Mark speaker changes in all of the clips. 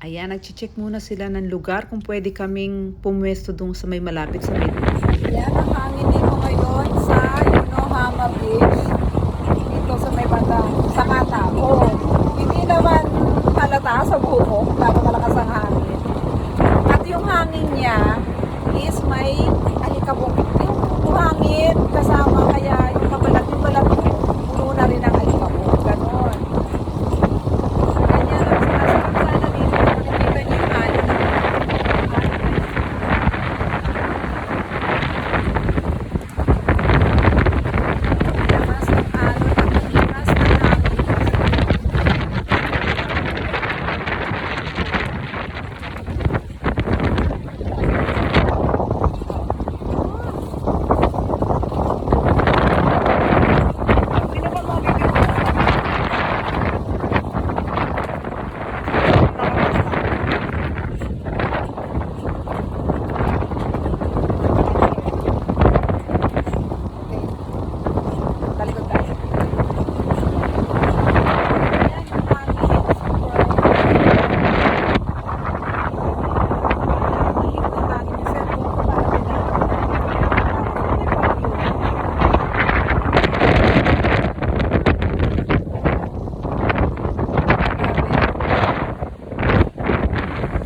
Speaker 1: Ayan, nag-check muna sila ng lugar kung pwede kaming pumwesto doon sa may malapit sa may.
Speaker 2: Yan ang hangin dito ngayon sa Yonohama Beach. Dito sa may bandang sa Katabo. Hindi naman halata sa buhok, lalo malakas ang hangin. At yung hangin niya is may alikabok. Yung hangin kasama kaya yung kabalat mo, puno na rin ang alikabok. Ganon. Ganyan ang sinasarap sana dito. Nakikita niyo yung hangin. Lakas ng alon at malikas ng hangin. Talikod tayo.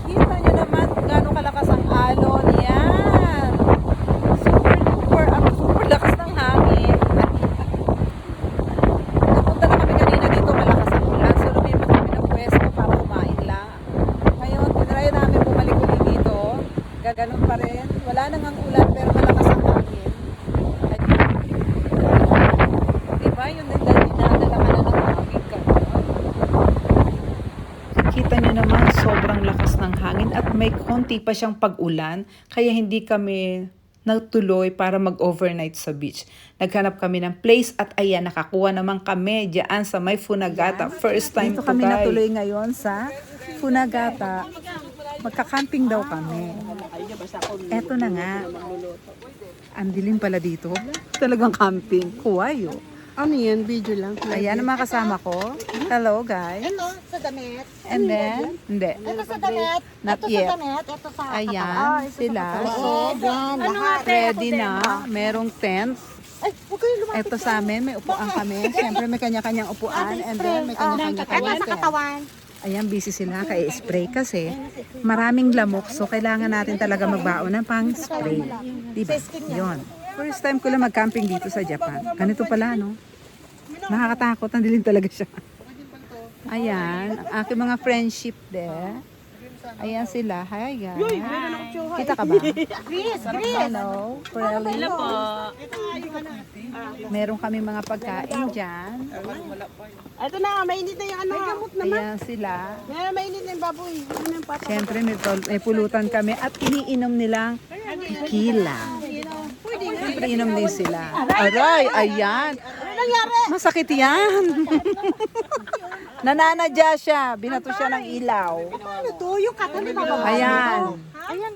Speaker 2: Kita nyo naman gaano kalakas ang alon. Yan. Super lakas ng hangin. Napunta na kami kanina dito, malakas ang ulan. So, lumipat kami ng pwesto para kumain lang. Ngayon, tinry namin bumalik ulit dito. Gaganon pa rin. Wala nang ang ulan, pero malakas ang hangin. At, diba, yun din dahil dinadala ka na ng hangin ka.
Speaker 1: Kita nyo naman, sobrang lakas ng hangin at may konti pa siyang pag-ulan, kaya hindi kami natuloy para mag-overnight sa beach. Naghanap kami ng place at ayan, nakakuha naman kami diyan sa may Funagata. First time
Speaker 2: Dito
Speaker 1: to
Speaker 2: kami
Speaker 1: guys.
Speaker 2: natuloy ngayon sa Funagata. Magka-camping daw kami. Eto na nga. Ang dilim pala dito. Talagang camping. Kuwayo.
Speaker 3: Ano yan? Video lang.
Speaker 2: Ayan ang mga kasama ko. Hello guys.
Speaker 3: Ito sa damit.
Speaker 2: And then, hindi.
Speaker 3: Ito sa damit.
Speaker 2: Not
Speaker 3: ito
Speaker 2: yet.
Speaker 3: sa damit. Ito sa
Speaker 2: Ayan, sila.
Speaker 3: So, yan.
Speaker 2: Ano
Speaker 3: Lahat.
Speaker 2: ready na. Merong tent.
Speaker 3: Ay, huwag kayo lumapit.
Speaker 2: Ito sa amin, may upuan kami. Siyempre may kanya-kanyang upuan. And then may kanya-kanyang
Speaker 3: Ito sa
Speaker 2: tent.
Speaker 3: katawan.
Speaker 2: Ayan, busy sila kay spray kasi maraming lamok. So, kailangan natin talaga magbaon ng pang spray. Diba? Yun. First time ko lang mag-camping dito sa Japan. Ganito pala, no? Nakakatakot. Ang dilim talaga siya. Ayan. Ang aking mga friendship there. Ayan sila. Hi, guys. Kita ka ba?
Speaker 3: Chris, Chris.
Speaker 2: Hello. Preli. Meron kami mga pagkain dyan.
Speaker 3: Ito na, mainit na yung ano. May gamot naman.
Speaker 2: Ayan sila.
Speaker 3: Mainit na yung baboy. Ano yung papa?
Speaker 2: Siyempre, may pulutan kami at iniinom nilang tequila. Siyempre, inom din sila. Aray, ayan.
Speaker 3: Ano nangyari?
Speaker 2: Masakit yan. Nananadya siya. Binato siya ng ilaw.
Speaker 3: Ano to? Yung katabi ba?
Speaker 2: Ayan.
Speaker 3: Ayan.